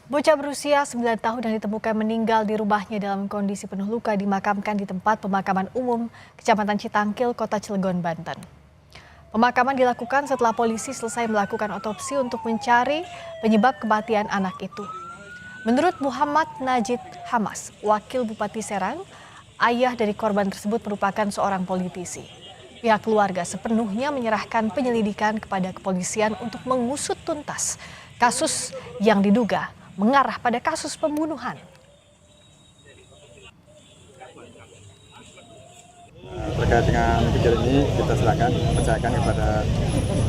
Bocah berusia 9 tahun yang ditemukan meninggal di rumahnya dalam kondisi penuh luka dimakamkan di tempat pemakaman umum Kecamatan Citangkil, Kota Cilegon, Banten. Pemakaman dilakukan setelah polisi selesai melakukan otopsi untuk mencari penyebab kematian anak itu. Menurut Muhammad Najib Hamas, Wakil Bupati Serang, ayah dari korban tersebut merupakan seorang politisi. Pihak keluarga sepenuhnya menyerahkan penyelidikan kepada kepolisian untuk mengusut tuntas kasus yang diduga mengarah pada kasus pembunuhan. Terkait dengan kejadian ini kita silakan percayakan kepada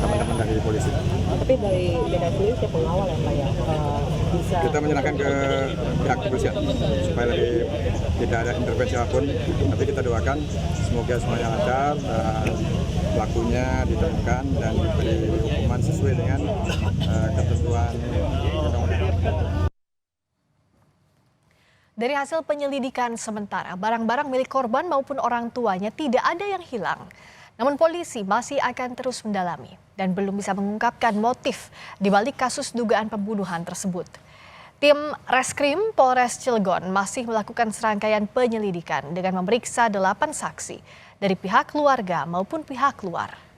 teman-teman dari polisi. Tapi dari sendiri siapa pengawal ya Pak ya? Bisa Kita menyerahkan ke pihak kepolisian supaya lebih tidak ada intervensi apapun. Tapi kita doakan semoga semuanya lancar dan pelakunya ditemukan dan diberi hukuman sesuai dengan ketentuan undang-undang. Dari hasil penyelidikan sementara, barang-barang milik korban maupun orang tuanya tidak ada yang hilang. Namun polisi masih akan terus mendalami dan belum bisa mengungkapkan motif di balik kasus dugaan pembunuhan tersebut. Tim Reskrim Polres Cilegon masih melakukan serangkaian penyelidikan dengan memeriksa 8 saksi dari pihak keluarga maupun pihak luar.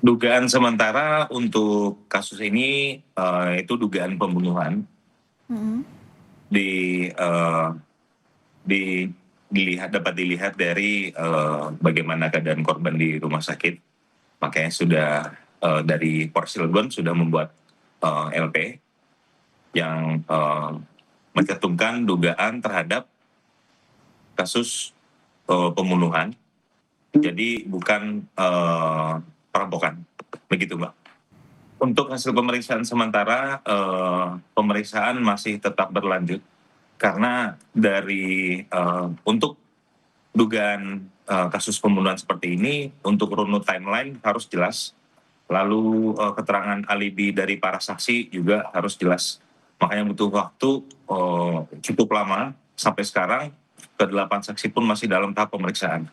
Dugaan sementara untuk kasus ini itu dugaan pembunuhan. Dapat dilihat dari bagaimana keadaan korban di rumah sakit. Makanya sudah dari Polres Cilegon sudah membuat LP yang mencantumkan dugaan terhadap kasus pembunuhan. Jadi bukan perampokan, begitu Mbak. Untuk hasil pemeriksaan sementara, pemeriksaan masih tetap berlanjut karena dari untuk dugaan kasus pembunuhan seperti ini, untuk runut timeline harus jelas, lalu keterangan alibi dari para saksi juga harus jelas. Makanya butuh waktu cukup lama sampai sekarang, ke-8 saksi pun masih dalam tahap pemeriksaan.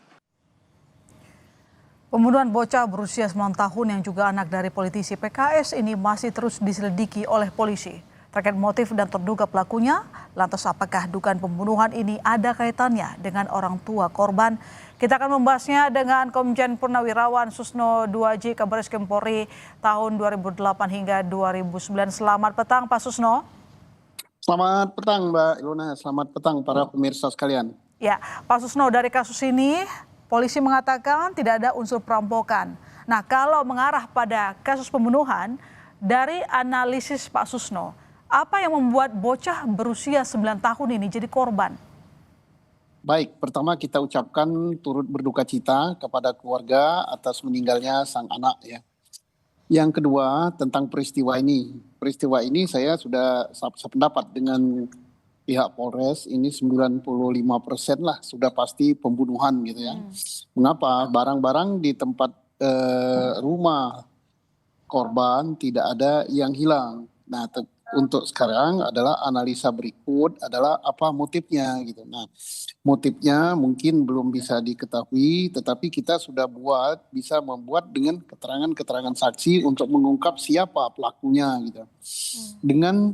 Pembunuhan bocah berusia 9 tahun yang juga anak dari politisi PKS ini masih terus diselidiki oleh polisi. Terkait motif dan terduga pelakunya, lantas apakah dugaan pembunuhan ini ada kaitannya dengan orang tua korban? Kita akan membahasnya dengan Komjen Purnawirawan Susno 2J Kabaris-Krim Polri tahun 2008 hingga 2009. Selamat petang Pak Susno. Selamat petang Mbak Ilona, selamat petang para pemirsa sekalian. Ya, Pak Susno, dari kasus ini polisi mengatakan tidak ada unsur perampokan. Nah, kalau mengarah pada kasus pembunuhan, dari analisis Pak Susno, apa yang membuat bocah berusia 9 tahun ini jadi korban? Baik, pertama kita ucapkan turut berduka cita kepada keluarga atas meninggalnya sang anak ya. Yang kedua tentang peristiwa ini. Peristiwa ini saya sudah sependapat dengan pihak Polres, ini 95% lah sudah pasti pembunuhan gitu ya. Mengapa? Barang-barang di tempat rumah korban tidak ada yang hilang. Nah, untuk sekarang adalah analisa berikut adalah apa motifnya gitu. Nah, motifnya mungkin belum bisa diketahui, tetapi kita sudah bisa membuat dengan keterangan-keterangan saksi untuk mengungkap siapa pelakunya gitu. Dengan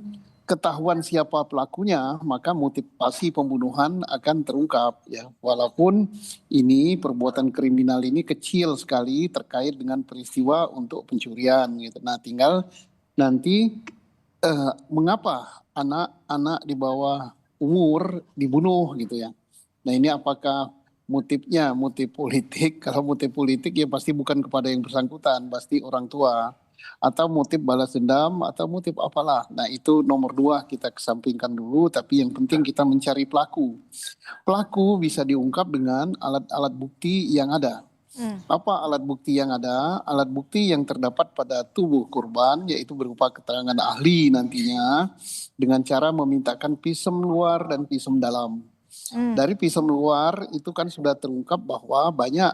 ketahuan siapa pelakunya, maka motivasi pembunuhan akan terungkap ya. Walaupun ini perbuatan kriminal ini kecil sekali terkait dengan peristiwa untuk pencurian gitu. Nah, tinggal nanti mengapa anak-anak di bawah umur dibunuh gitu ya. Nah, ini apakah motifnya motif politik? Kalau motif politik ya pasti bukan kepada yang bersangkutan, pasti orang tua. Atau motif balas dendam atau motif apalah. Nah, itu nomor 2 kita kesampingkan dulu, tapi yang penting kita mencari pelaku. Pelaku bisa diungkap dengan alat-alat bukti yang ada. Apa alat bukti yang ada? Alat bukti yang terdapat pada tubuh korban, yaitu berupa keterangan ahli nantinya dengan cara memintakan visum luar dan visum dalam. Dari visum luar itu kan sudah terungkap bahwa banyak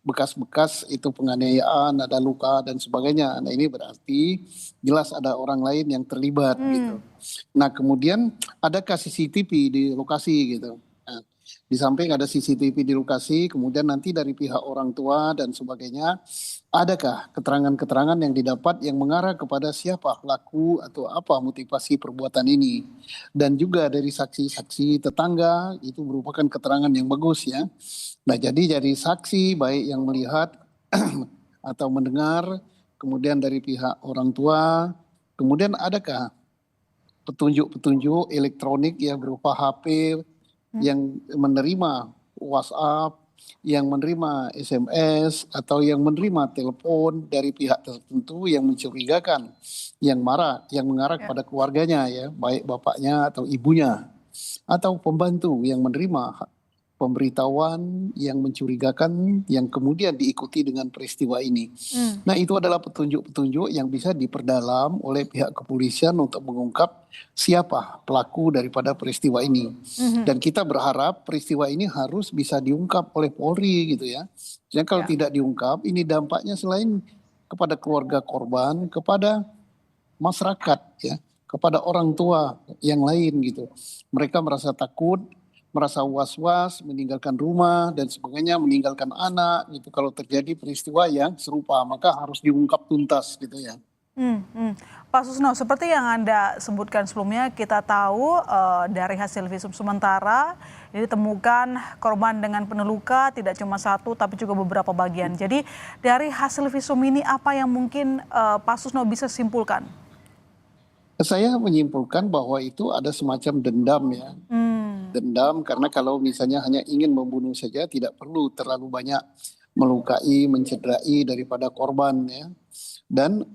bekas-bekas itu penganiayaan, ada luka dan sebagainya. Nah, ini berarti jelas ada orang lain yang terlibat gitu. Nah, kemudian adakah CCTV di lokasi gitu. Nah, Di samping ada CCTV di lokasi, kemudian nanti dari pihak orang tua dan sebagainya, adakah keterangan-keterangan yang didapat yang mengarah kepada siapa pelaku atau apa motivasi perbuatan ini. Dan juga dari saksi-saksi tetangga, itu merupakan keterangan yang bagus ya. Nah jadi dari saksi baik yang melihat atau mendengar, kemudian dari pihak orang tua, kemudian adakah petunjuk-petunjuk elektronik yang berupa HP, yang menerima WhatsApp, yang menerima SMS, atau yang menerima telepon dari pihak tertentu yang mencurigakan, yang mengarah kepada keluarganya ya, baik bapaknya atau ibunya, atau pembantu yang menerima pemberitahuan yang mencurigakan yang kemudian diikuti dengan peristiwa ini. Nah itu adalah petunjuk-petunjuk yang bisa diperdalam oleh pihak kepolisian untuk mengungkap siapa pelaku daripada peristiwa ini. Dan kita berharap peristiwa ini harus bisa diungkap oleh Polri gitu ya. Jadi kalau tidak diungkap, ini dampaknya selain kepada keluarga korban, kepada masyarakat ya, kepada orang tua yang lain gitu. Mereka merasa takut, merasa was-was, meninggalkan rumah dan sebagainya, meninggalkan anak gitu. Kalau terjadi peristiwa yang serupa, maka harus diungkap tuntas gitu ya. Pak Susno, seperti yang Anda sebutkan sebelumnya, kita tahu dari hasil visum sementara ini ditemukan korban dengan penuh luka, tidak cuma satu tapi juga beberapa bagian. Jadi dari hasil visum ini apa yang mungkin Pak Susno bisa simpulkan? Saya menyimpulkan bahwa itu ada semacam dendam ya. Dendam karena kalau misalnya hanya ingin membunuh saja tidak perlu terlalu banyak melukai, mencederai daripada korban ya. Dan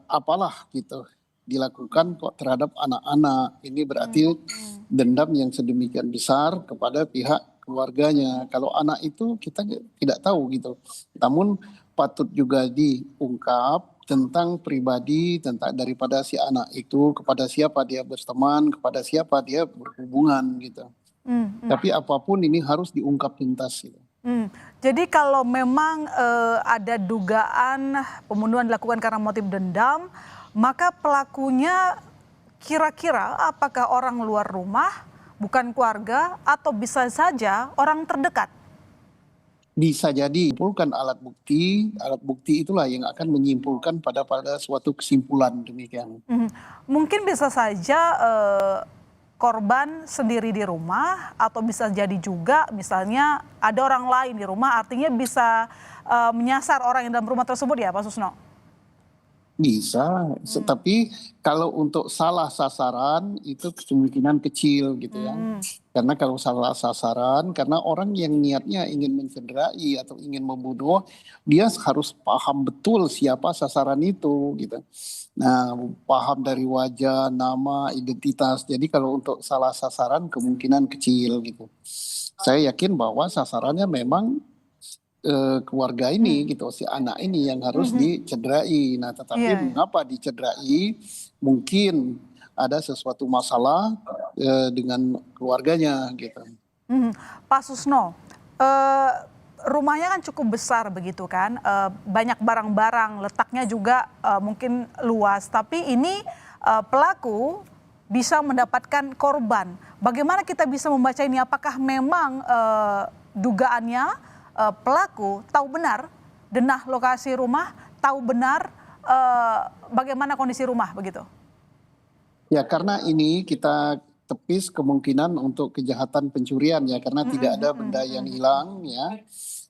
apalah gitu dilakukan kok terhadap anak-anak. Ini berarti dendam yang sedemikian besar kepada pihak keluarganya. Kalau anak itu kita tidak tahu gitu. Namun patut juga diungkap tentang pribadi, tentang daripada si anak itu, kepada siapa dia berteman, kepada siapa dia berhubungan gitu. Tapi apapun ini harus diungkap tuntas gitu. Jadi kalau memang ada dugaan pembunuhan dilakukan karena motif dendam, maka pelakunya kira-kira apakah orang luar rumah, bukan keluarga, atau bisa saja orang terdekat? Bisa jadi menyimpulkan alat bukti itulah yang akan menyimpulkan pada suatu kesimpulan demikian. Mungkin bisa saja korban sendiri di rumah, atau bisa jadi juga misalnya ada orang lain di rumah, artinya bisa menyasar orang yang dalam rumah tersebut ya Pak Susno? Bisa, tapi kalau untuk salah sasaran itu kemungkinan kecil gitu ya. Karena kalau salah sasaran, karena orang yang niatnya ingin mencederai atau ingin membunuh, dia harus paham betul siapa sasaran itu gitu. Nah, paham dari wajah, nama, identitas. Jadi kalau untuk salah sasaran kemungkinan kecil gitu. Saya yakin bahwa sasarannya memang keluarga ini gitu, si anak ini yang harus dicederai. Nah, tetapi mengapa dicederai? Mungkin ada sesuatu masalah dengan keluarganya gitu. Pak Susno, rumahnya kan cukup besar begitu kan, banyak barang-barang, letaknya juga mungkin luas. Tapi ini pelaku bisa mendapatkan korban. Bagaimana kita bisa membaca ini? Apakah memang dugaannya pelaku tahu benar denah lokasi rumah, tahu benar bagaimana kondisi rumah begitu? Ya, karena ini kita tepis kemungkinan untuk kejahatan pencurian ya, karena tidak ada benda yang hilang ya.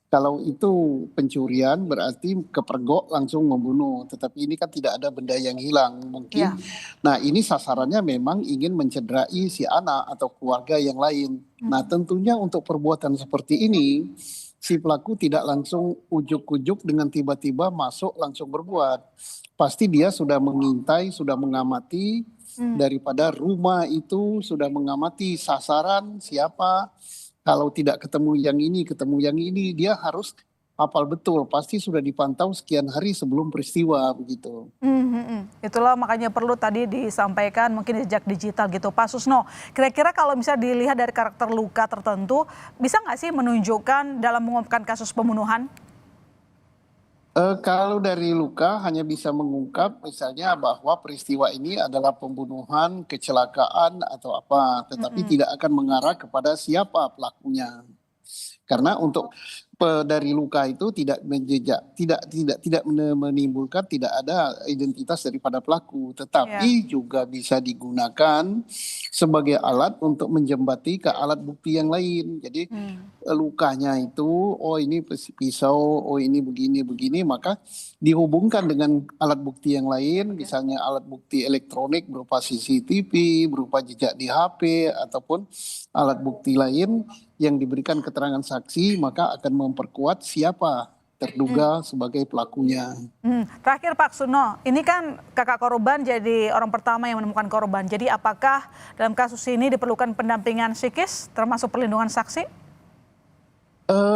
Kalau itu pencurian berarti kepergok langsung membunuh, tetapi ini kan tidak ada benda yang hilang mungkin. Nah ini sasarannya memang ingin mencederai si anak atau keluarga yang lain. Nah tentunya untuk perbuatan seperti ini si pelaku tidak langsung ujuk-ujuk dengan tiba-tiba masuk langsung berbuat. Pasti dia sudah mengintai, sudah mengamati daripada rumah itu, sudah mengamati sasaran siapa. Kalau tidak ketemu yang ini, dia harus hafal betul. Pasti sudah dipantau sekian hari sebelum peristiwa begitu. Itulah makanya perlu tadi disampaikan mungkin jejak digital gitu. Pak Susno, kira-kira kalau misalnya dilihat dari karakter luka tertentu, bisa nggak sih menunjukkan dalam mengungkapkan kasus pembunuhan? Kalau dari luka hanya bisa mengungkap misalnya bahwa peristiwa ini adalah pembunuhan, kecelakaan atau apa, tetapi tidak akan mengarah kepada siapa pelakunya. Karena untuk dari luka itu tidak menjejak, tidak menimbulkan tidak ada identitas daripada pelaku, tetapi juga bisa digunakan sebagai alat untuk menjembati ke alat bukti yang lain. Jadi lukanya itu, oh ini pisau, oh ini begini, maka dihubungkan dengan alat bukti yang lain, misalnya alat bukti elektronik berupa CCTV, berupa jejak di HP, ataupun alat bukti lain yang diberikan keterangan saksi, maka akan memperkuat siapa terduga sebagai pelakunya. Terakhir Pak Suno, ini kan kakak korban jadi orang pertama yang menemukan korban. Jadi apakah dalam kasus ini diperlukan pendampingan psikis termasuk perlindungan saksi?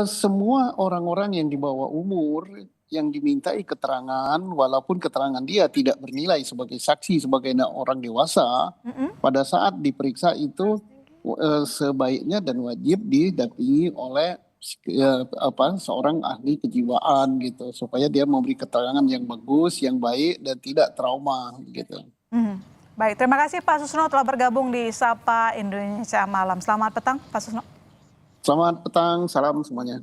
Semua orang-orang yang di bawah umur yang dimintai keterangan, walaupun keterangan dia tidak bernilai sebagai saksi, sebagai orang dewasa, pada saat diperiksa itu sebaiknya dan wajib didampingi oleh seorang ahli kejiwaan gitu, supaya dia memberi keterangan yang bagus, yang baik dan tidak trauma gitu. Baik, terima kasih Pak Susno telah bergabung di Sapa Indonesia Malam. Selamat petang Pak Susno. Selamat petang, salam semuanya.